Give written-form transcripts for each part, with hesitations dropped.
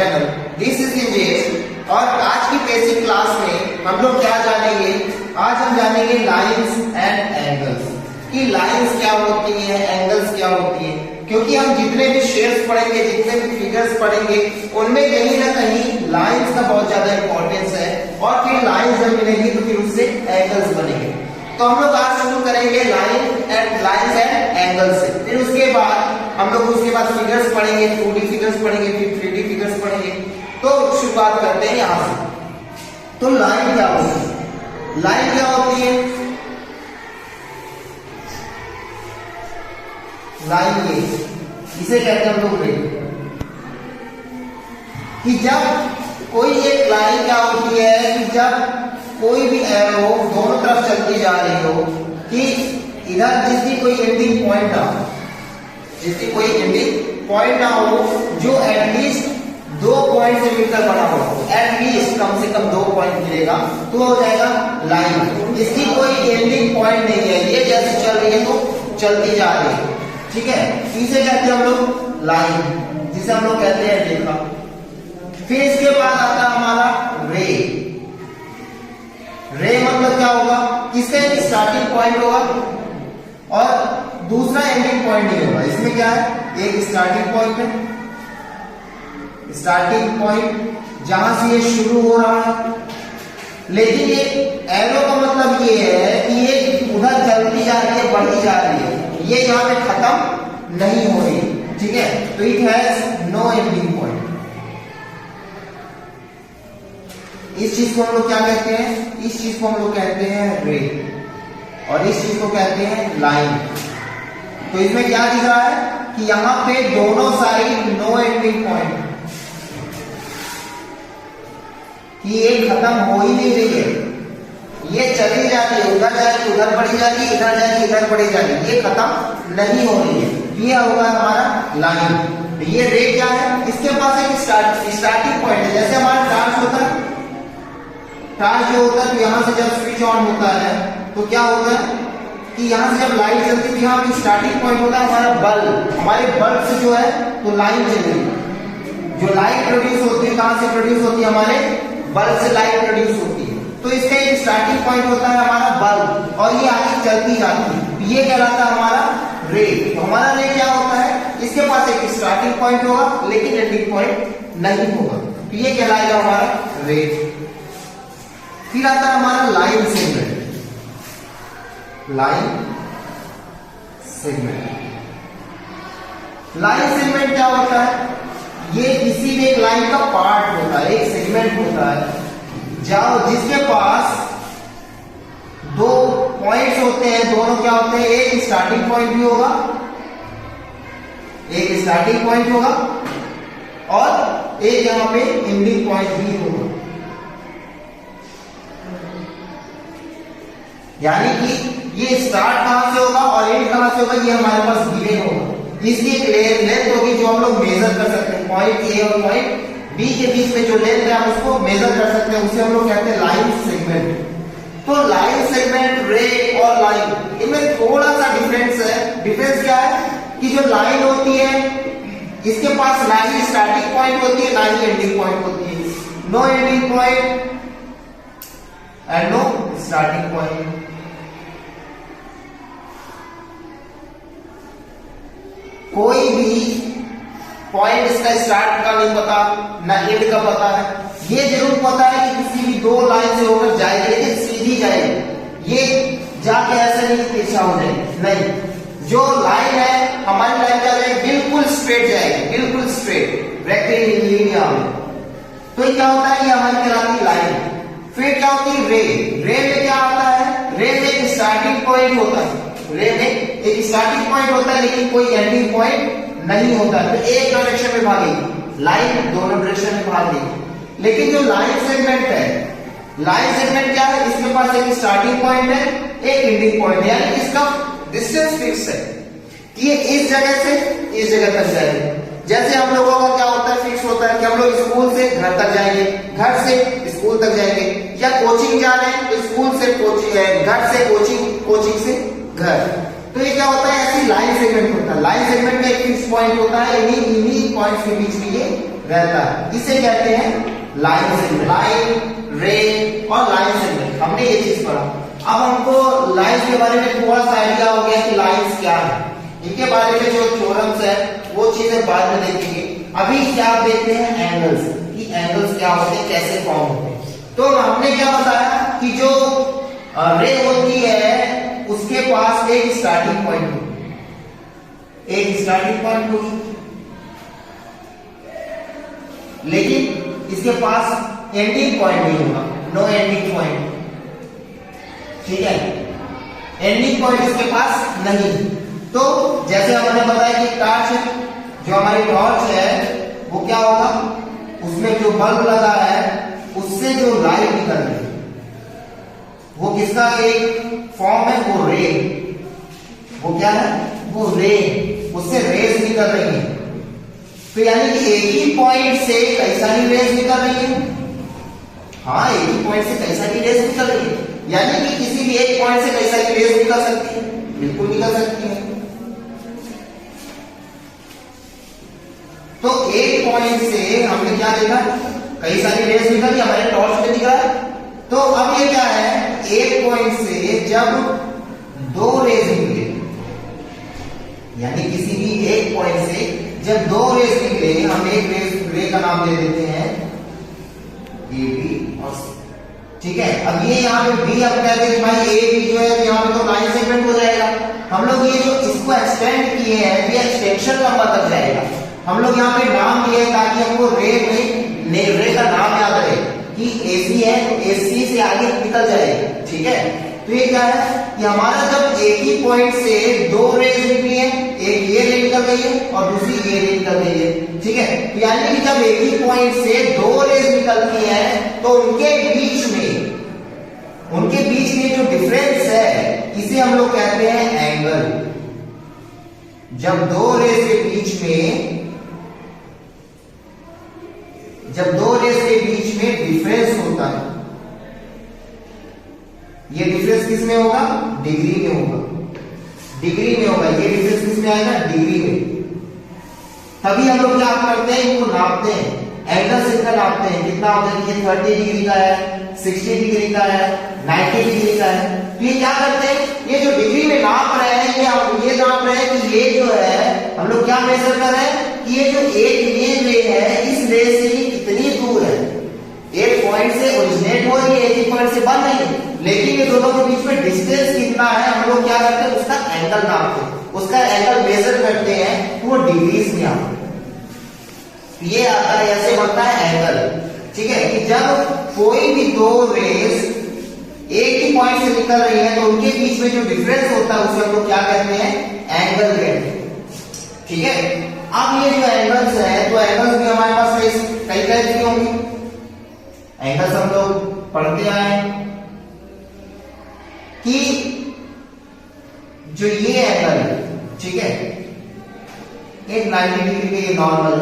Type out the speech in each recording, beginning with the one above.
Channel. This is इंजेश और आज की बेसिक क्लास में हम लोग क्या जानेंगे? आज हम जानेंगे लाइंस एंड एंगल्स कि लाइंस क्या होती है, एंगल्स क्या होती है। क्योंकि हम जितने भी शेप्स पढ़ेंगे, जितने भी फिगर्स पढ़ेंगे, उनमें कहीं ना कहीं लाइंस का बहुत ज्यादा इंपॉर्टेंस है और फिर लाइंस जब मिलेंगी तो फिर उससे एंगल्स बनेंगे। तो हम लोग आज शुरू करेंगे लाइंस एंड एंगल्स से। फिर उसके बाद हम लोग फिगर्स पढ़ेंगे, 2D फिगर्स पढ़ेंगे, फिर 3D फिगर्स पढ़ेंगे। तो शुरुआत करते हैं यहां से। तो लाइन क्या होती है? लाइन क्या होती है? लाइन ये इसे कहते हैं हम लोग रे। कि जब कोई एक लाइन क्या होती है कि जब कोई भी एरो दोनों तरफ चलती जा रही हो कि इधर जिसकी कोई एंडिंग पॉइंट ना हो, जिसकी कोई एंडिंग पॉइंट ना हो, जो एटलीस्ट 2 पॉइंट से मिलकर बना हो, एटलीस्ट कम से कम 2 पॉइंट मिलेगा तो हो जाएगा लाइन। इसकी कोई एंडिंग पॉइंट नहीं है, ये जैसे चल रही है तो चलती जा रही है, ठीक है। इसे कहते हैं हम लोग लाइन, जिसे हम लोग कहते हैं रेखा। फिर इसके बाद आता है हमारा रे। रे मतलब क्या होगा? इसका एक स्टार्टिंग पॉइंट होगा और दूसरा एंडिंग पॉइंट नहीं होगा। इसमें क्या है? एक स्टार्टिंग पॉइंट है, स्टार्टिंग पॉइंट जहां से ये शुरू हो रहा है, लेकिन ये एरो का मतलब ये है कि ये उधर चलती जा रही है, बढ़ती जा रही है, ये यहाँ पे खत्म नहीं हो रही, ठीक है। तो it has no ending point. इस चीज को हम लोग क्या कहते हैं? इस चीज को हम लोग कहते हैं रे और इस चीज को कहते हैं लाइन। तो इसमें क्या दिख रहा है कि यहां पे दोनों साइड नो एंडिंग पॉइंट, कि ये खत्म हो ही नहीं रही है, ये चली जाती है, उधर जाएगी उधर बढ़ी जाएगी, इधर जाएगी इधर बढ़ी जाएगी, ये खत्म नहीं हो रही है। ये होगा हमारा लाइन। ये रे क्या है? इसके पास एक स्टार्टिंग पॉइंट है। जैसे हमारा टार्च होता है, टार्च जो होता है तो यहां से जब स्विच ऑन होता है तो क्या होता है कि यहां से जब लाइट चलती है, यहाँ पे स्टार्टिंग पॉइंट होता है हमारा बल्ब। हमारे बल्ब से जो है तो लाइन चलेगी, जो लाइट प्रोड्यूस होती है कहां से प्रोड्यूस होती है? हमारे बल्ब से लाइट प्रोड्यूस होती है। तो इसका एक स्टार्टिंग पॉइंट होता है हमारा बल्ब और ये आगे चलती जाती है, ये कहलाता है हमारा रे। तो हमारा रे क्या होता है? इसके पास एक स्टार्टिंग पॉइंट होगा लेकिन एंडिंग पॉइंट नहीं होगा, तो ये कहलाएगा हमारा रे। फिर आता है हमारा line segment. Line segment, line segment क्या होता है? ये किसी भी एक लाइन का पार्ट होता है, एक सेगमेंट होता है जिसके पास 2 पॉइंट्स होते हैं। दोनों क्या होते हैं? एक स्टार्टिंग पॉइंट भी होगा, एक स्टार्टिंग पॉइंट होगा और एक यहां पे एंडिंग पॉइंट भी होगा। यानी कि ये स्टार्ट कहां से होगा और एंड कहां से होगा, ये हमारे पास गिवन होगा। इसकी एक लेंथ होगी जो हम लोग मेजर कर सकते हैं। पॉइंट ए और पॉइंट बी के बीच में जो लेंथ है हम उसको मेजर कर सकते हैं, उसे हम लोग कहते हैं लाइन सेगमेंट। तो लाइन सेगमेंट, रे और लाइन, इनमें थोड़ा सा डिफरेंस है। डिफरेंस क्या है कि जो लाइन होती है इसके पास ना ही स्टार्टिंग पॉइंट होती है ना ही एंडिंग पॉइंट होती है। No ending point and no starting point. कोई भी पॉइंट इसका स्टार्ट का नहीं पता, ना एंड का पता है। ये जरूर पता है कि किसी भी 2 लाइन से होकर जाएगी, लेकिन सीधी जाएगी, ये जाके ऐसा नहीं तिरछा हो जाएगी, नहीं। जो लाइन है हमारी लाइन क्या जाएगी? बिल्कुल स्ट्रेट जाएगी, बिल्कुल स्ट्रेट रेक्टिलिनियर में। तो ये क्या होता है? ये हमारी कहलाती है लाइन। फिर क्या होती है? रे। रे में क्या आता है? रे में एक स्टार्टिंग पॉइंट होता है, रे में एक स्टार्टिंग पॉइंट होता है लेकिन कोई एंडिंग पॉइंट नहीं होता। तो एक डायरेक्शन में भागेगी लाइन, दोनों डायरेक्शन में भागेगी। लेकिन जो लाइन सेगमेंट है, लाइन सेगमेंट क्या है? इसके पास एक स्टार्टिंग पॉइंट है, एक एंडिंग पॉइंट है, यानी इसका डिस्टेंस फिक्स है कि ये इस जगह से इस जगह तक जाएगा। जैसे हम लोगों का क्या होता है? फिक्स होता है कि हम लोग स्कूल से घर तक जाएंगे, घर से स्कूल तक जाएंगे, या कोचिंग जा रहे हैं तो स्कूल से कोचिंग, घर से कोचिंग, कोचिंग से घर। तो ये क्या होता है, ऐसी लाइन सेगमेंट होता है। लाइन सेगमेंट में एक फिक्स पॉइंट होता है, इन्हीं पॉइंट्स के बीच में ये रहता है, इसे कहते हैं लाइन सेगमेंट। लाइन, रे और लाइन सेगमेंट, हमने ये चीज पढ़ा। अब हमको लाइंस के बारे में थोड़ा सा आइडिया हो गया कि लाइंस क्या है, इनके बारे में जो थ्योरम्स है वो चीजें बाद में देखेंगे। अभी क्या देखते हैं, एंगल्स, कि एंगल्स क्या होते हैं, कैसे फॉर्म होते हैं। तो हमने क्या बताया कि जो रे होती है उसके पास एक स्टार्टिंग पॉइंट होगी, एक स्टार्टिंग पॉइंट होगी, लेकिन इसके पास एंडिंग पॉइंट नहीं होगा, नो एंडिंग पॉइंट, ठीक है, एंडिंग पॉइंट इसके पास नहीं। तो जैसे हमने बताया कि टॉर्च, जो हमारी टॉर्च है वो क्या होगा, उसमें जो बल्ब लगा है उससे जो लाइट निकल रही है वो किसका एक फॉर्म है, वो रे, वो क्या है, वो रे, उससे रेज निकल रही है। तो यानी कि एक ही पॉइंट से कई सारी रेज निकल रही है, हाँ एक ही पॉइंट से कई सारी रेज निकल रही है, यानी कि किसी भी एक पॉइंट से कई सारी रेज निकल सकती है, बिल्कुल निकल सकती है। तो एक पॉइंट से हमने क्या देखा, कई सारी रेज निकली, हमारे टॉर्च में दिख रहा है। तो अब ये क्या है, एक पॉइंट से जब दो रेज निकले, यानी किसी भी एक पॉइंट से जब दो रेज निकले, हम एक रे का नाम दे देते हैं ए बी और सी, ठीक है। अब ये यहाँ पे बी, अब कहते हैं भाई ए बी जो है तो यहाँ पे तो लाइन सेगमेंट हो जाएगा। हम लोग ये जो इसको एक्सटेंड किए हैं, ये एक्सटेंशन लंबा तक जाएगा। हम लोग यहाँ पे नाम दिए ताकि हमको रे का नाम याद रहे कि एसी है तो एसी से आगे निकल जाएगा, ठीक है। तो ये क्या है कि हमारा जब एक ही पॉइंट से दो रेज निकली है, एक ये रे निकल गई है और दूसरी ये रे निकल गई है, ठीक है। तो यानी कि जब एक ही पॉइंट से दो रेज निकलती है तो उनके बीच में जो डिफरेंस है इसे हम लोग कहते हैं एंगल। जब दो रेज के बीच में डिफरेंस होता है, ये डिफरेंस किस में होगा, डिग्री में होगा, डिग्री में होगा। ये डिफरेंस किस में आएगा, डिग्री में। तभी हम लोग क्या करते हैं, इनको नापते हैं, एंगल से इतना नापते हैं, कितना होता है, ये 30 डिग्री का है, 60 डिग्री का है, 90 डिग्री का है। तो ये क्या करते हैं, ये जो डिग्री में नाप रहे हैं, ये नाप रहे हैं कि ये जो है हम लोग क्या मेजर कर रहे हैं कि ये जो एक ये रे है, इस रे से कितनी दूर है, एक पॉइंट से ओरिजिनेट हो रही है, एक ही पॉइंट से बन रही है, लेकिन ये दोनों के बीच में डिस्टेंस कितना है, हम लोग क्या करते हैं, उसका एंगल नापते हैं, उसका एंगल मेजर करते हैं, वो डिग्रीज में आता है। ये आता है, ऐसे बनता है एंगल, ठीक है। कि जब कोई भी दो रेज एक ही पॉइंट से निकल रही है तो उनके बीच में जो डिफरेंस होता है उसे हम लोग क्या कहते हैं, एंगल कहते हैं, ठीक है। अब ये जो एंगल्स है, तो एंगल्स भी हमारे पास कई टाइप के होंगे। एंगल्स हम लोग पढ़ते आए कि जो ये एंगल है, ठीक है, एक 90 डिग्री का ये नॉर्मल,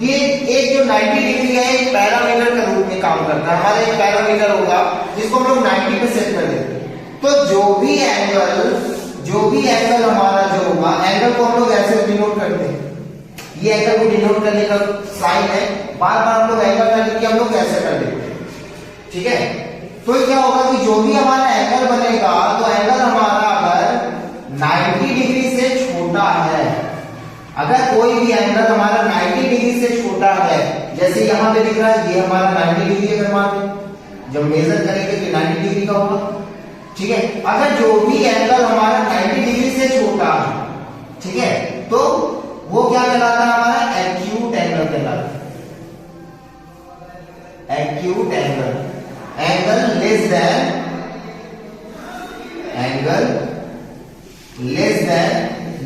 ये एक जो 90 डिग्री है एक पैरामीटर के रूप में काम करता है। हमारा एक पैरामीटर होगा जिसको हम लोग 90 पे सेट कर देते हैं। तो जो भी एंगल हमारा जो होगा, एंगल को हम लोग ऐसे डिनोट करते हैं, ये एंगल को डिनोट करने का साइन है, बार बार हम लोग एंगल का लिख के हम लोग ऐसे कर देते हैं, ठीक है। तो क्या होगा कि जो भी हमारा एंगल बनेगा, तो एंगल हमारा अगर 90 डिग्री से छोटा है, अगर कोई भी एंगल हमारा 90 डिग्री से छोटा है, जैसे यहां पे दिख रहा है, ये हमारा 90 डिग्री का मान, जब मेजर करेंगे तो 90 डिग्री का होगा, ठीक है। अगर जो भी एंगल हमारा 90 डिग्री से छोटा है, ठीक है, तो वो क्या कहलाता है, हमारा एक्यूट एंगल कहलाता है। Acute angle, angle less than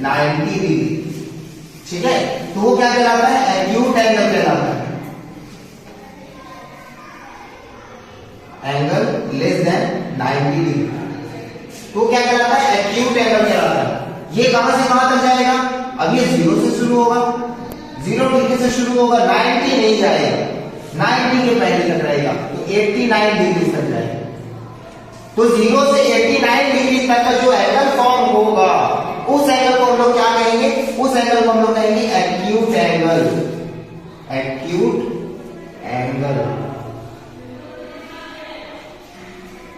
90 degree, ठीक है। तो वो क्या कहलाता है, एक्यूट एंगल कहलाता है, एंगल लेस देन 90 डिग्री। तो क्या कहलाता है, एक्यूट एंगल कहलाता है। ये कहां से कहां तक जाएगा, अब ये 0 से शुरू होगा, 0 डिग्री से शुरू होगा, 90 नहीं जाएगा, 90 के पहले तक रहेगा, तो 89 डिग्री तक जाएगा। तो 0 से 89 डिग्री तक का जो एंगल फॉर्म होगा उस एंगल को हम लोग क्या कहेंगे, उस एंगल को हम लोग कहेंगे एक्यूट एंगल, एक्यूट एंगल।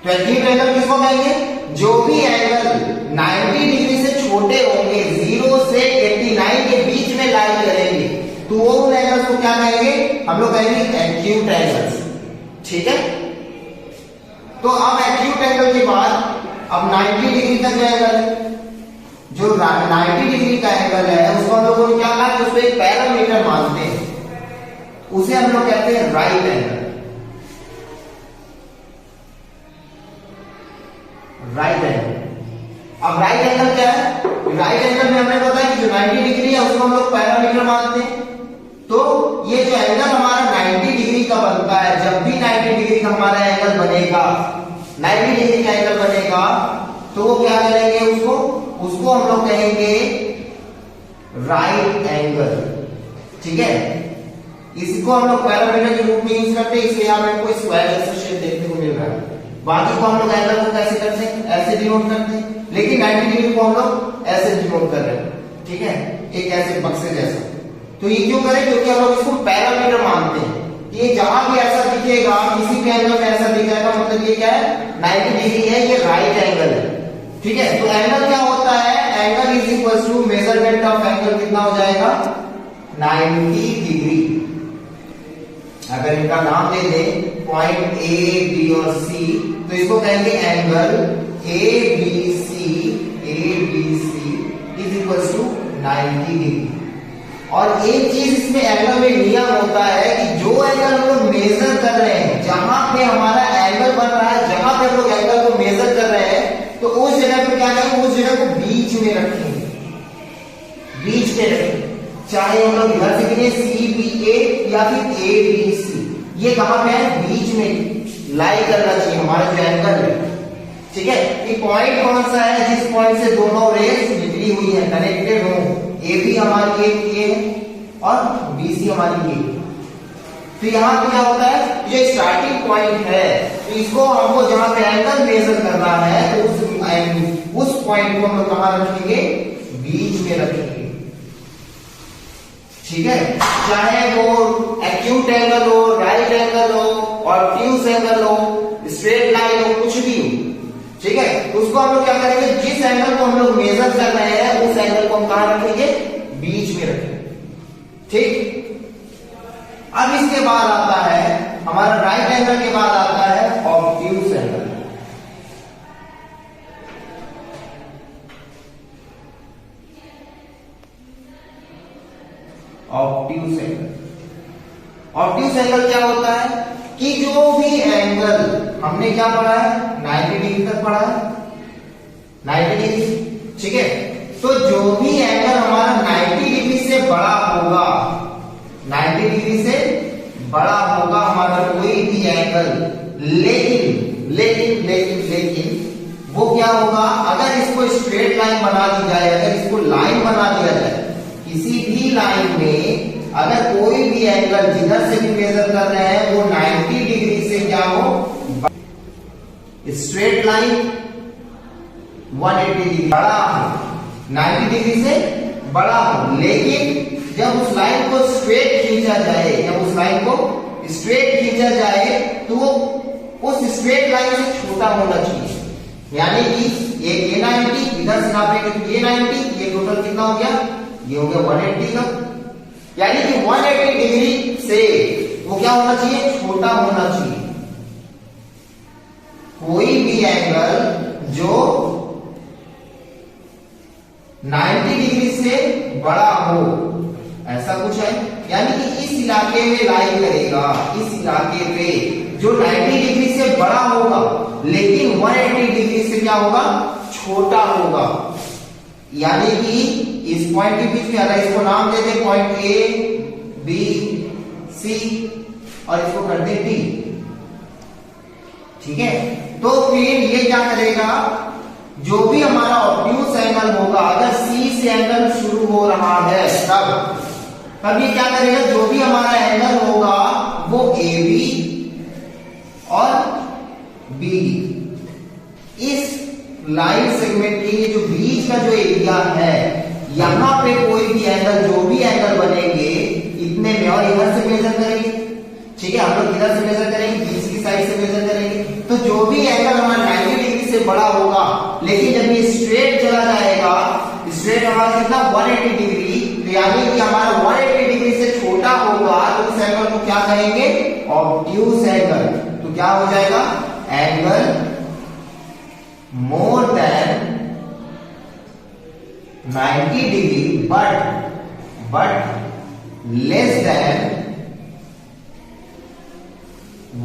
तो एक्यूट एंगल किसको कहेंगे, जो भी एंगल 90 डिग्री से छोटे होंगे, 0 से 89 के बीच में लाई करेंगे, तो वो उन एंगल्स को क्या कहेंगे, हम लोग कहेंगे एक्यूट एंगल्स। ठीक है, तो अब एक्यूट एंगल के बाद अब 90 डिग्री का जो एंगल, जो 90 डिग्री का एंगल है उसको हम लोगों ने क्या कहा कि उसको एक पैरामीटर मानते हैं, उसे हम लोग कहते हैं राइट एंगल। राइट एंगल, अब राइट एंगल क्या है, राइट एंगल में हमने बताया कि जो 90 डिग्री है उसको हम लोग पैरामीटर मानते हैं। तो ये जो एंगल हमारा 90 डिग्री का बनता है, जब भी 90 डिग्री का हमारा एंगल बनेगा, 90 डिग्री का एंगल बनेगा, तो वो क्या करेंगे, उसको हम लोग कहेंगे राइट एंगल। ठीक है, इसको हम लोग पैरामीटर के रूप में यूज करते हैं, इसलिए यहां पे कोई स्क्वायर जैसा शेप देखने को मिल रहा है। बाकी को हम लोग एंगल को कैसे करते हैं, ऐसे डिनोट करते हैं, लेकिन 90 डिग्री को हम लोग ऐसे डिनोट कर रहे हैं। ठीक है, एक ऐसे बक्से जैसा। तो ये क्यों करें, क्योंकि हम लोग इसको पैरामीटर मानते हैं। ये जहां भी ऐसा दिखेगा, किसी भी एंगल में ऐसा दिख जाएगा, मतलब ये क्या है, 90 डिग्री है, ये राइट एंगल है। ठीक है, तो एंगल क्या होता है, angle is equal to measurement of angle कितना हो जाएगा, 90 डिग्री। अगर इनका नाम दे दें पॉइंट ए बी और सी, तो इसको कहेंगे angle A B C is equal to 90 degree. और एक चीज इसमें एंगल में नियम होता है कि जो एंगल हम लोग मेजर कर रहे हैं, जहां पे हमारा एंगल बन रहा है, जहां पे हम लोग एंगल को मेजर कर रहे हैं, तो उस जगह पे क्या करेंगे, उस जगह को बीच में रखेंगे, बीच में रखेंगे। चाहे हम लोग इधर से गिने सी बी ए या फिर ए बी सी, ये कहां पे है, बीच में लाई करना चाहिए हमारा जो एंगल है। ठीक है, ये पॉइंट कौन सा है, जिस पॉइंट से दोनों रेस निकली हुई है, कनेक्टेड हो, ए बी हमारी एक ये और बी सी हमारी ये। तो यहां पे क्या होता है, ये स्टार्टिंग पॉइंट है, तो इसको हमको जहां पे एंगल मेजर करना है, तो उस पॉइंट को हम लोग कहां रखेंगे, बीच में रखेंगे। ठीक है, चाहे वो एक्यूट एंगल हो, राइट एंगल हो, ऑब्ट्यूज एंगल हो, स्ट्रेट लाइन हो, कुछ भी हो। ठीक है, तो उसको हम लोग क्या करेंगे, जिस एंगल को हम लोग मेजर कर रहे हैं, उस एंगल को हम कहां रखेंगे, बीच में रखेंगे। ठीक, अब इसके बाद आता है हमारा राइट एंगल के बाद आता है obtuse angle. Obtuse angle, obtuse angle क्या होता है कि जो भी एंगल हमने क्या पढ़ा है, 90 डिग्री तक पढ़ा है, 90 डिग्री। ठीक है, तो जो भी एंगल हमारा 90 डिग्री से बड़ा होगा, 90 डिग्री से बड़ा होगा हमारा कोई भी एंगल, लेकिन लेकिन लेकिन लेकिन वो क्या होगा, अगर इसको स्ट्रेट लाइन बना दी जाए, अगर इसको लाइन बना दिया जाए, किसी भी लाइन में अगर कोई भी एंगल जिधर से भी मेजर कर रहे हैं वो 90 डिग्री से क्या हो, स्ट्रेट लाइन 180 डिग्री बड़ा हो, 90 डिग्री से बड़ा हो, लेकिन जब उस लाइन को स्ट्रेट खींचा जाए, जब उस लाइन को स्ट्रेट खींचा जाए, तो वो उस स्ट्रेट लाइन से छोटा होना चाहिए। यानी कि ये 90 इधर से नापेंगे तो ये 90, ये टोटल कितना हो गया, ये हो गया 180 का। यानी कि 180 डिग्री से वो क्या होना चाहिए, छोटा होना चाहिए। कोई भी एंगल जो 90 डिग्री से बड़ा हो, ऐसा कुछ है, यानी कि इस इलाके में लाई करेगा, इस इलाके पे जो 90 डिग्री से बड़ा होगा, लेकिन 180 डिग्री से क्या होगा, छोटा होगा। यानी कि इस पॉइंट के बीच में, अगर इसको नाम दे दे पॉइंट ए बी सी और इसको कर दे डी। ठीक है, तो फिर ये क्या करेगा, जो भी हमारा ऑब्ट्यूज एंगल होगा, अगर सी से एंगल शुरू हो रहा है तब ये क्या करेगा, जो भी हमारा एंगल होगा वो ए बी और बी डी, इस लाइन सेगमेंट के जो बीच का जो एरिया है, यहाँ पे कोई भी एंगल, जो भी एंगल बनेंगे इतने में, और इधर से मेजर करेंगे, ठीक है, हम लोग इधर से मेजर करेंगे, बीच की साइड से मेजर करेंगे, तो जो भी एंगल हमारा 90 डिग्री से बड़ा होगा, लेकिन जब ये स्ट्रेट चला जाएगा, स्ट्रेट हमारा कितना 180 डिग्री, तो यानी कि हमारा 180 डिग्री से छोटा होगा, तो इस एंगल को क्या कहेंगे, ऑब्ट्यूज एंगल। तो क्या हो जाएगा, angle more than 90 degree but less than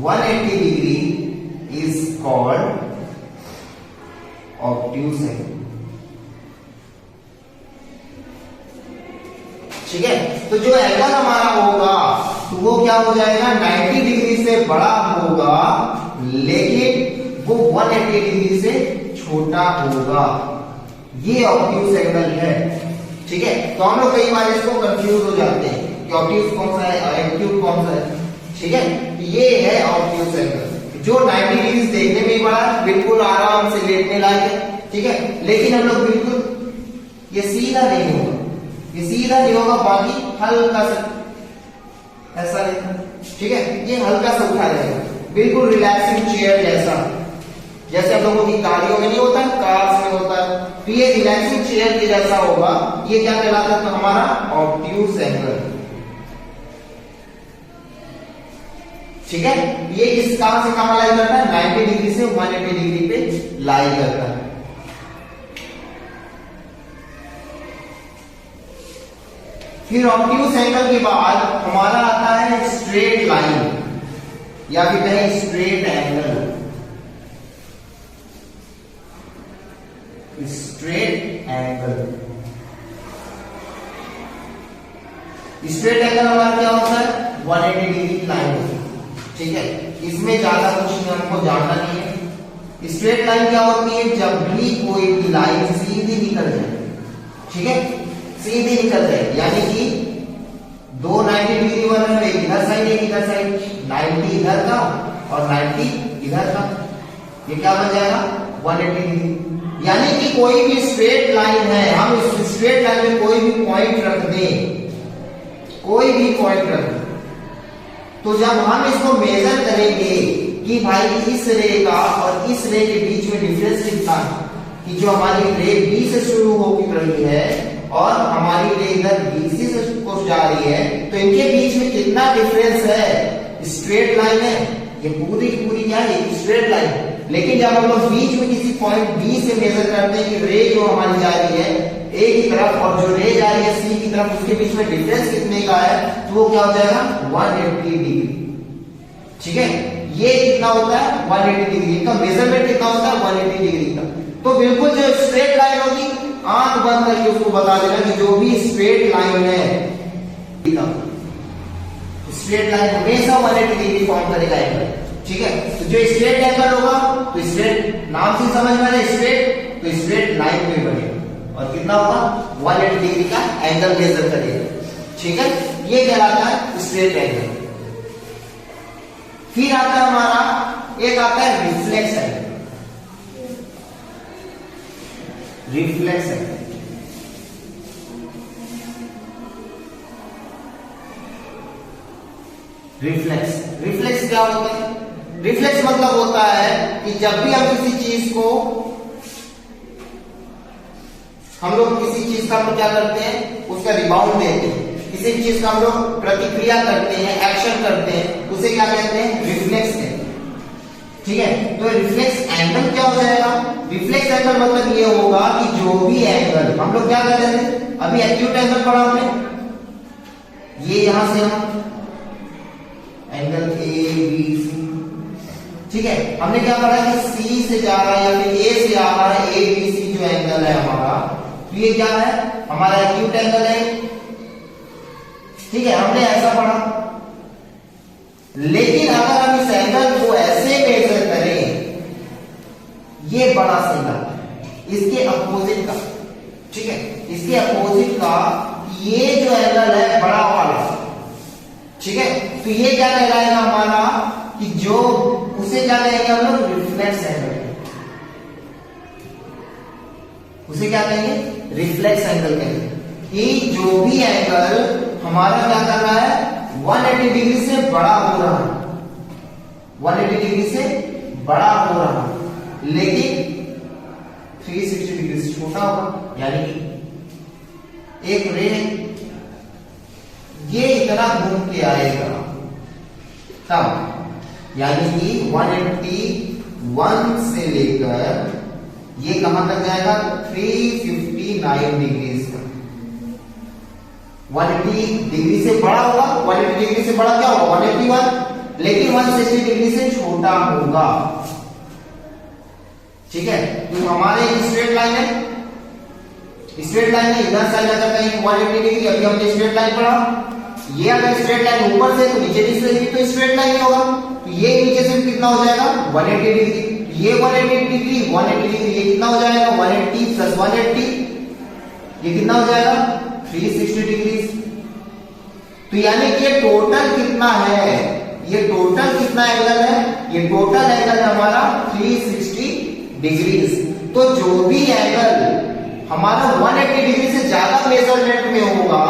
180 degree is called obtuse angle। ठीक है, तो जो एंगल हमारा होगा तो वो क्या हो जाएगा, 90 डिग्री से बड़ा होगा, लेकिन वो 180 डिग्री से छोटा होगा। ये ऑब्ट्यूज एंगल है। ठीक है, तो हम लोग कई बार इसको कंफ्यूज हो जाते हैं कि ऑब्ट्यूज कौन सा है, एक्यूट कौन सा है। ठीक है, ये है ऑब्ट्यूज एंगल, जो 90 डिग्री देखने में बड़ा, बिल्कुल आराम से लेटने लायक है। ठीक है, लेकिन हम लोग बिल्कुल ये सीधा नहीं होगा, ये सीधा नहीं होगा, बाकी हल्का सा ऐसा रहेगा। ठीक है, ये हल्का सा उठा रहेगा, बिल्कुल रिलैक्सिंग चेयर जैसा, जैसे हम लोगों की गाड़ियों में नहीं होता है, कार्स में होता है, तो ये रिलैक्सिंग चेयर के जैसा होगा। ये क्या कहलाता है, हमारा ऑब्ट्यूज एंगल। ठीक है, ये इस कहां से कहां लाई करता है, 90 डिग्री से 180 डिग्री पे लाई करता है। फिर ऑब्ट्यूज एंगल के बाद हमारा आता है स्ट्रेट लाइन, या फिर कहें straight angle. Straight angle, straight angle हमारा क्या होता है, 180 डिग्री की लाइन होती है। ठीक है, इसमें ज्यादा कुछ हमको जानना नहीं है। स्ट्रेट लाइन क्या होती है, जब भी कोई भी लाइन सीधी निकल जाए, ठीक है, सीधी निकल जाए, यानी कि दो 90 डिग्री बन रहे हैं, इधर साइड एक इधर साइड, 90 इधर का और 90 इधर का, ये क्या बन जाएगा, 180 डिग्री। यानी कि कोई भी स्ट्रेट लाइन है, हम इस स्ट्रेट लाइन में कोई भी पॉइंट रख दें, कोई भी पॉइंट रख दें, तो जब हम इसको मेजर करेंगे कि भाई इस रे का और इस रे के बीच में डिफरेंस कितना है, कि जो हमारी रे बी से शुरू हो रही है और हमारी रे इधर बीसी से जा रही है, तो इनके बीच में कितना डिफरेंस है, स्ट्रेट लाइन है, ये पूरी की पूरी क्या है, स्ट्रेट लाइन। लेकिन जब हम लोग बीच में किसी पॉइंट बी से मेजर करते हैं कि रे जो हमारी जा रही है ए की तरफ और जो रे जा रही है सी की तरफ, उसके बीच में डिफरेंस कितने का है, तो वो क्या हो जाएगा, 180 डिग्री। ठीक है, ये कितना होता है, 180 डिग्री का मेजरमेंट कितना होता है, 180 डिग्री का। तो बिल्कुल जो स्ट्रेट लाइन होगी, आंख बंद करके उसको बता देना कि जो भी स्ट्रेट लाइन है, स्ट्रेट लाइन हमेशा 180 डिग्री फॉर्म करेगा एंगल। ठीक है, तो जो स्ट्रेट एंगल होगा, तो स्ट्रेट नाम से समझ में आ रहा है, स्ट्रेट, तो स्ट्रेट लाइन में बनेगा और कितना होगा, 180 डिग्री का एंगल मेजर करेगा। ठीक है, ये कहलाता है स्ट्रेट एंगल। फिर आता है हमारा, एक आता है reflex angle. Reflex angle, reflex, reflex क्या होता है, रिफ्लेक्स मतलब होता है कि जब भी हम किसी चीज को, हम लोग किसी चीज का क्या करते हैं, उसका रिबाउंड देते हैं, किसी चीज का हम लोग प्रतिक्रिया करते हैं, एक्शन करते हैं, उसे क्या कहते हैं, रिफ्लेक्स कहते हैं। ठीक है, तो रिफ्लेक्स एंगल क्या हो जाएगा, रिफ्लेक्स एंगल मतलब ये होगा कि जो भी एंगल, हम लोग क्या कर रहे थे अभी, एक्यूट एंगल पढ़ा हमने, ये यहां से हम एंगल ए बी सी, ठीक है, हमने क्या पढ़ा कि सी से जा रहा है या फिर ए से आ रहा है, ए बी सी जो एंगल है हमारा, तो ये क्या है, हमारा एक्यूट एंगल है। ठीक है, हमने ऐसा पढ़ा। लेकिन अगर हम इस एंगल को ऐसे मेजर करें, ये बड़ा सेंटर, इसके अपोजिट का, ठीक है, इसके अपोजिट का ये जो एंगल है बड़ा वाला, ठीक है, तो ये क्या कहलाएगा हमारा, कि जो उसे क्या कहेंगे हम लोग, रिफ्लेक्स एंगल। उसे क्या कहेंगे, रिफ्लेक्स एंगल कहेंगे। कि जो भी एंगल हमारा क्या कर रहा है, 180 डिग्री से बड़ा हो रहा है, 180 डिग्री से बड़ा हो रहा है, लेकिन 360 डिग्री से छोटा होगा। यानी कि एक रे ये इतना घूम के आएगा तब, यानी कि 181 से लेकर ये कहां तक जाएगा, 359 डिग्री तक। 180 डिग्री से बड़ा होगा, 180 डिग्री से बड़ा क्या होगा, 181, लेकिन 160 डिग्री से छोटा होगा। ठीक है, तो हमारे स्ट्रेट लाइन है, स्ट्रेट लाइन में इधर साइड अगर कहीं 180 डिग्री, अभी हमने स्ट्रेट लाइन पढ़ा, ये अगर स्ट्रेट लाइन ऊपर से तो नीचे भी तो स्ट्रेट लाइन ही होगा, तो ये नीचे से कितना हो जाएगा, 180 डिग्री, ये 180 डिग्री, 180 डिग्री, ये कितना हो जाएगा, 180 प्लस 180, ये कितना हो जाएगा, 360 डिग्री। तो यानी कि ये टोटल कितना है, ये टोटल कितना एंगल है, ये टोटल एंगल है हमारा 360 डिग्री। तो जो भी एंगल हमारा 180 डिग्री से ज्यादा मेजरमेंट में होगा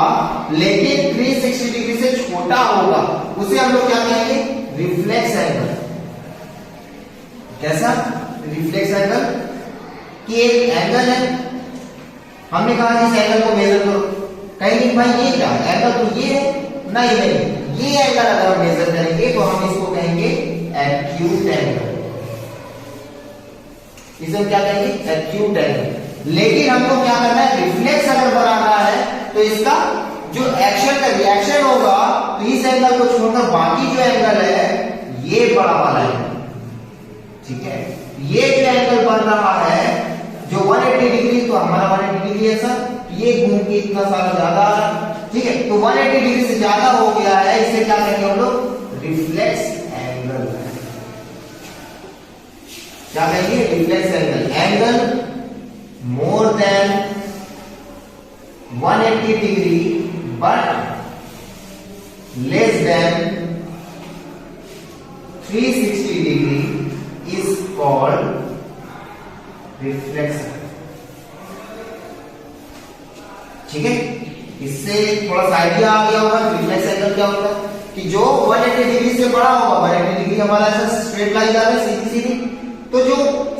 लेकिन 360 डिग्री से छोटा होगा, उसे हम लोग क्या कहेंगे, रिफ्लेक्स एंगल। कैसा, रिफ्लेक्स एंगल। कि एक एंगल है, हमने कहा इस एंगल को मेजर करो, कहेंगे भाई ये क्या एंगल, तो ये है, नहीं नहीं, ये एंगल अगर हम मेजर करेंगे तो हम इसको कहेंगे एक्यूट एंगल, इसे हम क्या कहेंगे, एक्यूट एंगल। लेकिन हमको क्या करना है, रिफ्लेक्स अगर बनाना है तो इसका जो एक्शन का रिएक्शन होगा, तो इस एंगल को छोड़कर बाकी जो एंगल है ये बड़ा वाला है। ठीक है, ये जो एंगल बन रहा है जो 180 डिग्री, तो हमारा 180 डिग्री है सर, ये घूम के इतना सारा ज्यादा आ रहा है। ठीक है, तो 180 डिग्री से ज्यादा हो गया है, इसे क्या कहेंगे हम लोग, रिफ्लेक्स एंगल। क्या कहेंगे, reflex angle. Angle more than 180 degree but less than 360 degree is called reflex। ठीक है, इससे थोड़ा सा आइडिया आ गया होगा रिफ्लेक्स एंगल क्या होता है, कि जो 180 डिग्री से बड़ा होगा, 180 डिग्री हमारा ऐसा स्ट्रेट लाइन जा रहा है सीधी सीधी, तो जो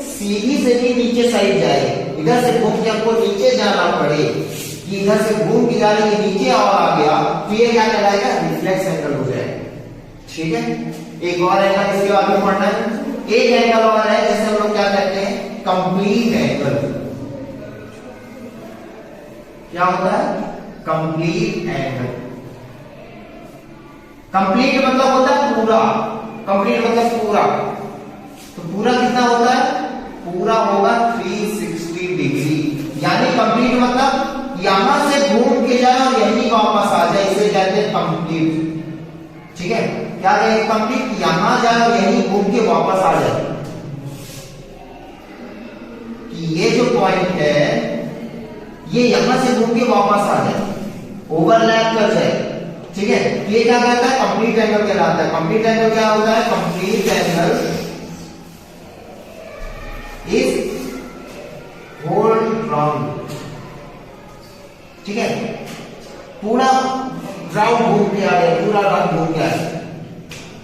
सीधी से भी नीचे साइड जाए, इधर से घूम के हमको नीचे जाना पड़े, कि इधर से घूम के जाने के नीचे और आ गया, तो ये क्या कहलाएगा, रिफ्लेक्स एंगल हो जाएगा। ठीक है, एक और एंगल इसके आगे पढ़ना है, एक एंगल और है जिसे हम लोग क्या कहते हैं, कंप्लीट एंगल। क्या होता है, कंप्लीट एंगल। कंप्लीट मतलब होता है पूरा, कंप्लीट मतलब पूरा, तो पूरा कितना होता है, पूरा होगा 360 डिग्री। यानी कंप्लीट मतलब यहां से घूम के जाए और यहीं वापस आ जाए, इसे कहते हैं कंप्लीट। ठीक है, क्या कहेंगे, कंप्लीट यहां जाए और यहीं घूम के वापस आ जाए, कि ये जो पॉइंट है ये यहां से घूम के वापस आ जाए, ओवरलैप कर जाए। ठीक है, ये क्या कहता है, कंप्लीट एंगल कहलाता है। कंप्लीट एंगल क्या होता है, complete angle is whole round। ठीक है, पूरा राउंड घूम के आ गया, पूरा राउंड घूम के आ गया,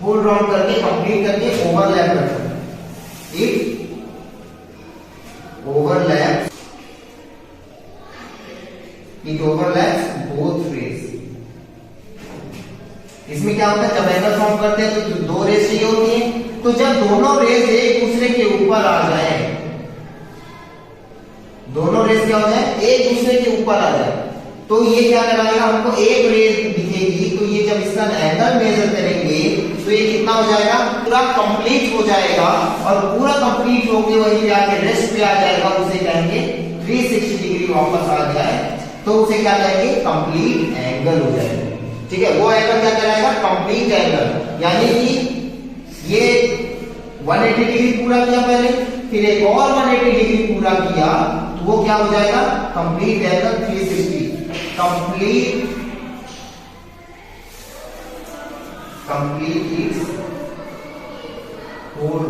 होल राउंड करके कंप्लीट करके ओवरलैप करते हैं। It overlap, it overlaps both rays. इसमें क्या होता है, जब एंगल फॉर्म करते हैं तो दो रेज चाहिए होती है, तो जब दोनों रेज एक दूसरे के ऊपर आ जाए, दोनों रेज क्या हो जाए, एक दूसरे के ऊपर आ जाए, तो ये क्या कराएगा, हमको एक रेज दिखेगी, तो ये जब इसका एंगल मेजर करेंगे तो ये कितना हो जाएगा, पूरा कंप्लीट हो जाएगा, और पूरा कंप्लीट होके वही जाके रेस्ट पे आ जाएगा, उसे कहेंगे 360 डिग्री वापस आ जाए, तो उसे क्या कहेंगे, कंप्लीट एंगल हो जाएगा। ठीक है, वो एंगल क्या कहलाएगा, कंप्लीट एंगल। यानी कि ये 180 डिग्री पूरा किया पहले, फिर एक और 180 डिग्री पूरा किया, तो वो क्या हो जाएगा, complete angle 360। Complete it's whole,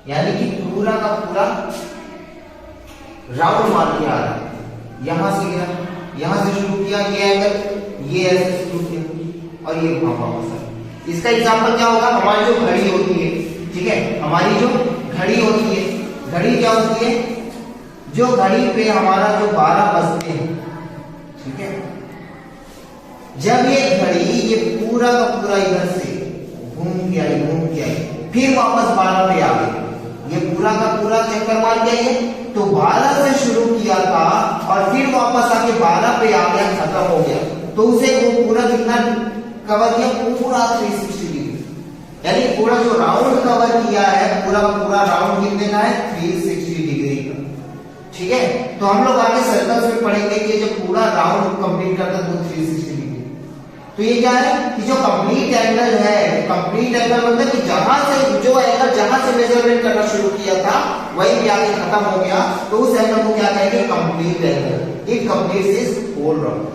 यानी कि पूरा का पूरा राउंड मार के आ रहा है, यहां से गया, यहां से शुरू किया ये एंगल, ये ऐसे शुरू किया और ये वहां वापस आया। इसका एग्जांपल क्या होगा, हमारी जो घड़ी होती है, ठीक है, हमारी जो घड़ी होती है, घड़ी क्या होती है, जो घड़ी पे हमारा जो 12 बजते हैं, ठीक है, जब ये घड़ी ये पूरा का पूरा इधर से घूम के आई, फिर वापस 12 पे आ गई, ये पूरा का पूरा चक्कर मार के आई, तो 12 से शुरू किया था और फिर वापस आके 12 पे आ गया, खत्म हो गया, तो उसे वो पूरा कितना कवर किया, पूरा 360 डिग्री, यानी पूरा जो राउंड कवर किया है, पूरा पूरा राउंड कितने का है, 360 डिग्री का, ठीक है। तो हम लोग आगे सर्कल्स में पढ़ेंगे कि जब पूरा राउंड कंप्लीट करता है तो 360 डिग्री, तो ये क्या है कि जो कंप्लीट एंगल है, कंप्लीट एंगल मतलब कि जहां से जो एंगल जहां से मेजरमेंट करना शुरू किया था वही भी आगे खत्म हो गया, तो उस एंगल को क्या कहेंगे, complete angle. It completes this whole round,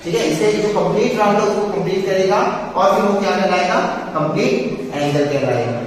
ठीक है। इसे जो कंप्लीट राउंड है उसको कंप्लीट करेगा और फिर वो क्या कहलाएगा, कंप्लीट एंगल कहलाएगा।